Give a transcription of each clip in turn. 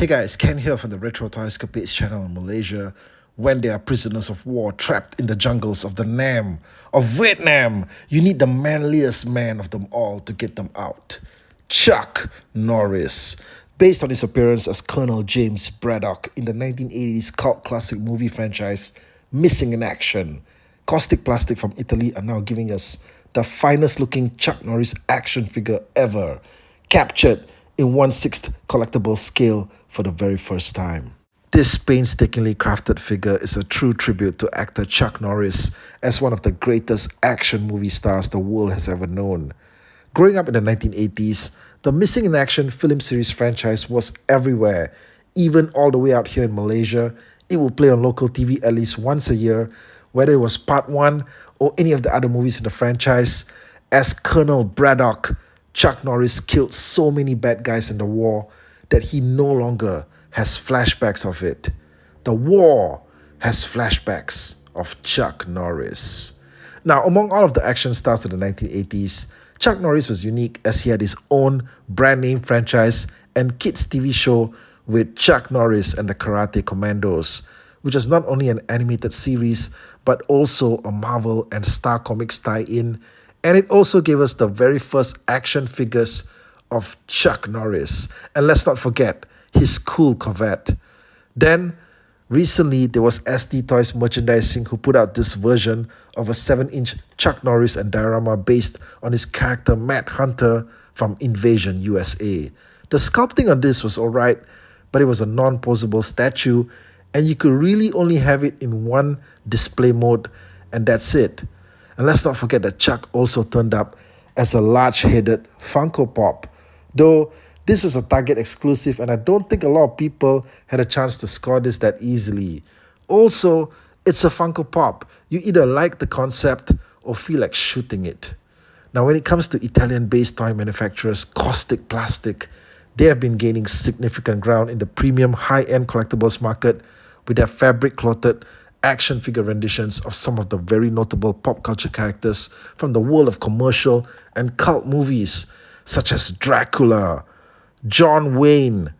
Hey guys, Ken here from the Retro Toy Escapades channel in Malaysia. When they are prisoners of war trapped in the jungles of the Nam, of Vietnam, you need the manliest man of them all to get them out. Chuck Norris. Based on his appearance as Colonel James Braddock in the 1980s cult classic movie franchise Missing in Action, Kaustic Plastik from Italy are now giving us the finest looking Chuck Norris action figure ever, captured in 1/6 collectible scale for the very first time. This painstakingly crafted figure is a true tribute to actor Chuck Norris as one of the greatest action movie stars the world has ever known. Growing up in the 1980s, the Missing in Action film series franchise was everywhere. Even all the way out here in Malaysia, it would play on local TV at least once a year, whether it was part 1 or any of the other movies in the franchise. As Colonel Braddock, Chuck Norris killed so many bad guys in the war that he no longer has flashbacks of it. The war has flashbacks of Chuck Norris. Now, among all of the action stars of the 1980s, Chuck Norris was unique as he had his own brand name franchise and kids TV show with Chuck Norris and the Karate Commandos, which was not only an animated series but also a Marvel and Star Comics tie-in, and it also gave us the very first action figures of Chuck Norris. And let's not forget his cool Corvette. Then, recently, there was SD Toys Merchandising who put out this version of a 7-inch Chuck Norris and diorama based on his character Matt Hunter from Invasion USA. The sculpting on this was alright, but it was a non-posable statue, and you could really only have it in one display mode, and that's it. And let's not forget that Chuck also turned up as a large-headed Funko Pop, though this was a Target exclusive and I don't think a lot of people had a chance to score this that easily. Also, it's a Funko Pop. You either like the concept or feel like shooting it. Now, when it comes to Italian-based toy manufacturers Kaustic Plastik, they have been gaining significant ground in the premium high-end collectibles market with their fabric-clothed action figure renditions of some of the very notable pop culture characters from the world of commercial and cult movies such as Dracula, John Wayne,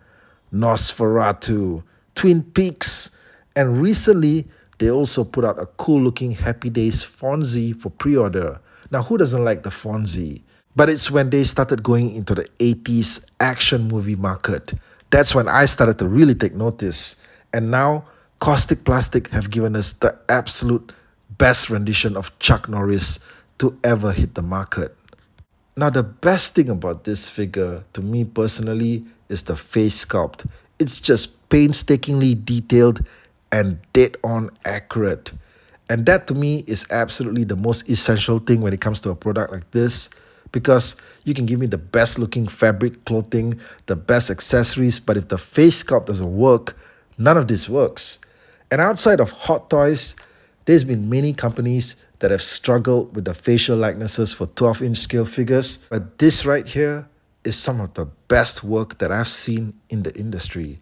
Nosferatu, Twin Peaks, and recently they also put out a cool-looking Happy Days Fonzie for pre-order. Now, who doesn't like the Fonzie? But it's when they started going into the 80s action movie market. That's when I started to really take notice. And now, Kaustic Plastik have given us the absolute best rendition of Chuck Norris to ever hit the market. Now, the best thing about this figure, to me personally, is the face sculpt. It's just painstakingly detailed and dead-on accurate. And that, to me, is absolutely the most essential thing when it comes to a product like this, because you can give me the best-looking fabric clothing, the best accessories, but if the face sculpt doesn't work, none of this works. And outside of Hot Toys, there's been many companies that have struggled with the facial likenesses for 12-inch scale figures, but this right here is some of the best work that I've seen in the industry.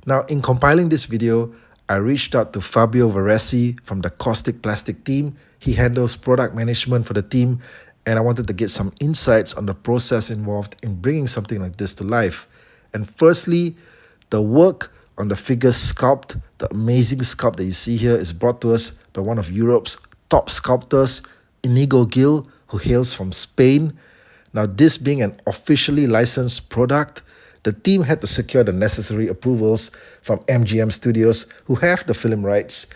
Now, in compiling this video, I reached out to Fabio Varesi from the Caustic Plastic team. He handles product management for the team, and I wanted to get some insights on the process involved in bringing something like this to life. And firstly, the work on the figure sculpt, the amazing sculpt that you see here, is brought to us by one of Europe's top sculptors, Inigo Gil, who hails from Spain. Now, this being an officially licensed product, the team had to secure the necessary approvals from MGM Studios, who have the film rights,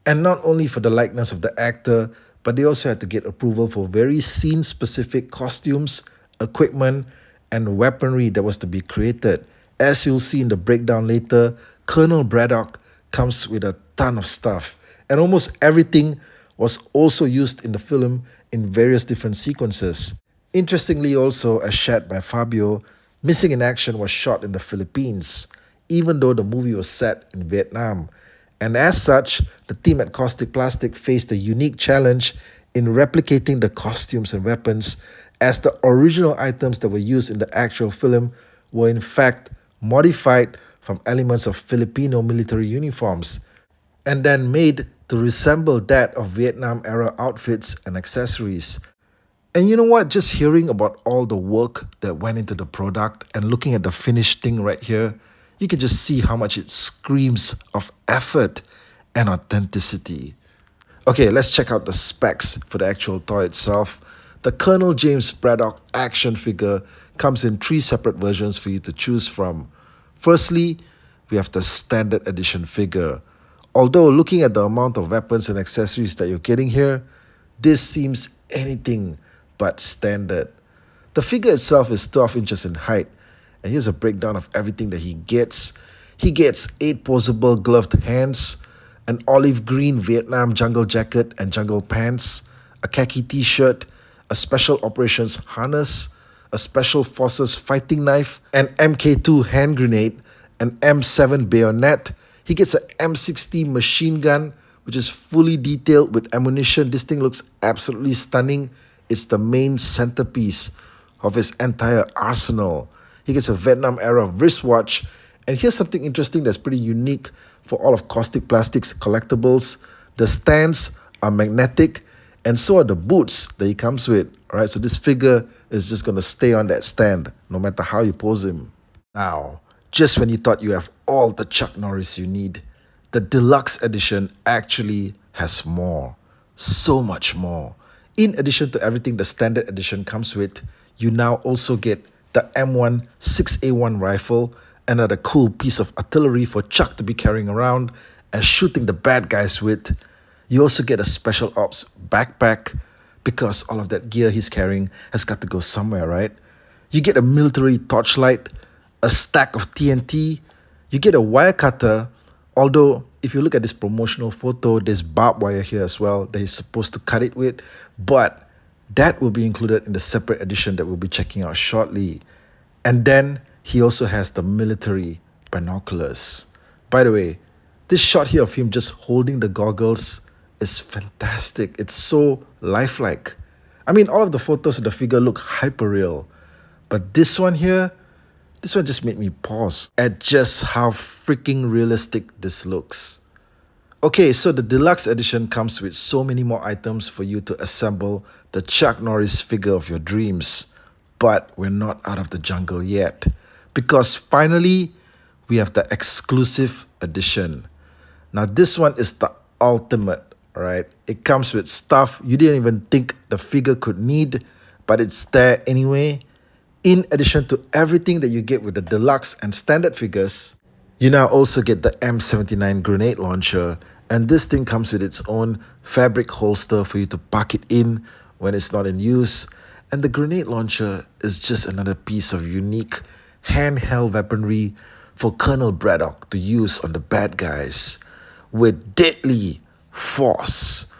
and not only for the likeness of the actor, but they also had to get approval for very scene-specific costumes, equipment, and weaponry that was to be created. As you'll see in the breakdown later, Colonel Braddock comes with a ton of stuff, and almost everything was also used in the film in various different sequences. Interestingly also, as shared by Fabio, Missing in Action was shot in the Philippines, even though the movie was set in Vietnam. And as such, the team at Caustic Plastik faced a unique challenge in replicating the costumes and weapons, as the original items that were used in the actual film were in fact modified from elements of Filipino military uniforms and then made to resemble that of Vietnam-era outfits and accessories. And you know what? Just hearing about all the work that went into the product and looking at the finished thing right here, you can just see how much it screams of effort and authenticity. Okay, let's check out the specs for the actual toy itself. The Colonel James Braddock action figure comes in 3 separate versions for you to choose from. Firstly, we have the standard edition figure. Although looking at the amount of weapons and accessories that you're getting here, this seems anything but standard. The figure itself is 12 inches in height, and here's a breakdown of everything that he gets. He gets 8 posable gloved hands, an olive green Vietnam jungle jacket and jungle pants, a khaki t-shirt, a special operations harness, a special forces fighting knife, an MK2 hand grenade, an M7 bayonet. He gets an M60 machine gun, which is fully detailed with ammunition. This thing looks absolutely stunning. It's the main centerpiece of his entire arsenal. He gets a Vietnam era wristwatch. And here's something interesting that's pretty unique for all of Caustic Plastic's collectibles. The stands are magnetic, and so are the boots that he comes with. All right, so this figure is just going to stay on that stand no matter how you pose him. Now, just when you thought you have all the Chuck Norris you need, the Deluxe edition actually has more. So much more. In addition to everything the standard edition comes with, you now also get the M1 6A1 rifle, another cool piece of artillery for Chuck to be carrying around and shooting the bad guys with. You also get a special ops backpack because all of that gear he's carrying has got to go somewhere, right? You get a military torchlight, a stack of TNT, you get a wire cutter, although if you look at this promotional photo, there's barbed wire here as well that he's supposed to cut it with, but that will be included in the separate edition that we'll be checking out shortly. And then he also has the military binoculars. By the way, this shot here of him just holding the goggles is fantastic. It's so lifelike. I mean, all of the photos of the figure look hyper real, but this one here, this one just made me pause at just how freaking realistic this looks. Okay, so the Deluxe edition comes with so many more items for you to assemble the Chuck Norris figure of your dreams. But we're not out of the jungle yet, because finally, we have the exclusive edition. Now, this one is the ultimate, right? It comes with stuff you didn't even think the figure could need, but it's there anyway. In addition to everything that you get with the Deluxe and standard figures, you now also get the M79 grenade launcher, and this thing comes with its own fabric holster for you to pack it in when it's not in use. And the grenade launcher is just another piece of unique handheld weaponry for Colonel Braddock to use on the bad guys with deadly force.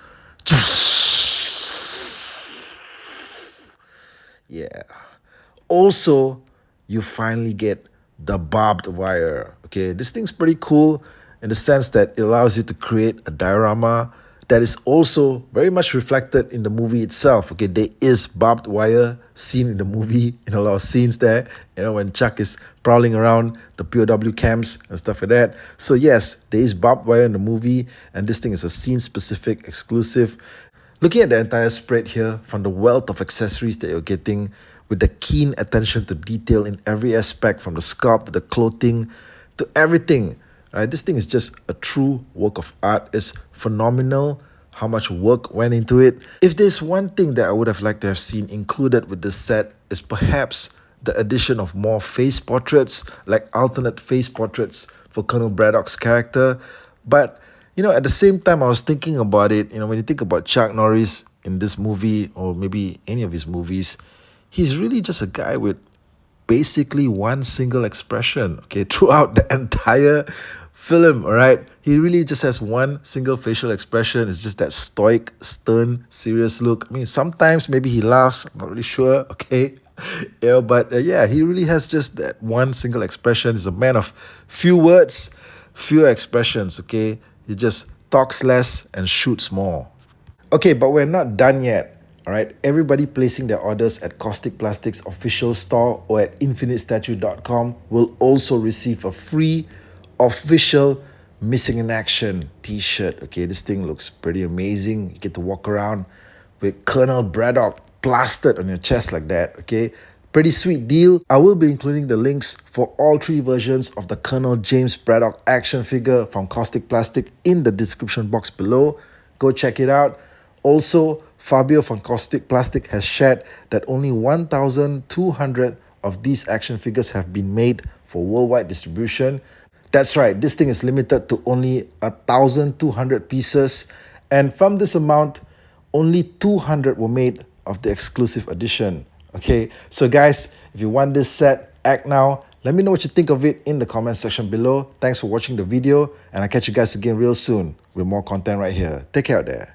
Yeah. Also, you finally get the barbed wire. Okay, this thing's pretty cool in the sense that it allows you to create a diorama that is also very much reflected in the movie itself. Okay, there is barbed wire seen in the movie in a lot of scenes there, you know, when Chuck is prowling around the POW camps and stuff like that. So yes, there is barbed wire in the movie, and this thing is a scene-specific exclusive. Looking at the entire spread here, from the wealth of accessories that you're getting, with the keen attention to detail in every aspect, from the sculpt to the clothing to everything, right? This thing is just a true work of art. It's phenomenal how much work went into it. If there's one thing that I would have liked to have seen included with this set, is perhaps the addition of more face portraits, like alternate face portraits for Colonel Braddock's character. But, you know, at the same time, I was thinking about it, you know, when you think about Chuck Norris in this movie, or maybe any of his movies, he's really just a guy with basically one single expression, okay, throughout the entire film, all right? He really just has one single facial expression. It's just that stoic, stern, serious look. I mean, sometimes maybe he laughs, I'm not really sure, okay? Yeah, but yeah, he really has just that one single expression. He's a man of few words, few expressions, okay? He just talks less and shoots more. Okay, but we're not done yet. All right, everybody placing their orders at Caustic Plastic's official store or at infinitestatue.com will also receive a free official Missing in Action t-shirt. Okay, this thing looks pretty amazing. You get to walk around with Colonel Braddock plastered on your chest like that. Okay, Pretty sweet deal. I will be including the links for all 3 versions of the Colonel James Braddock action figure from Caustic Plastic in the description box below. Go check it out. Also, Fabio from Caustic Plastic has shared that only 1,200 of these action figures have been made for worldwide distribution. That's right, this thing is limited to only 1,200 pieces, and from this amount, only 200 were made of the exclusive edition. Okay, so guys, if you want this set, act now. Let me know what you think of it in the comment section below. Thanks for watching the video, and I'll catch you guys again real soon with more content right here. Take care out there.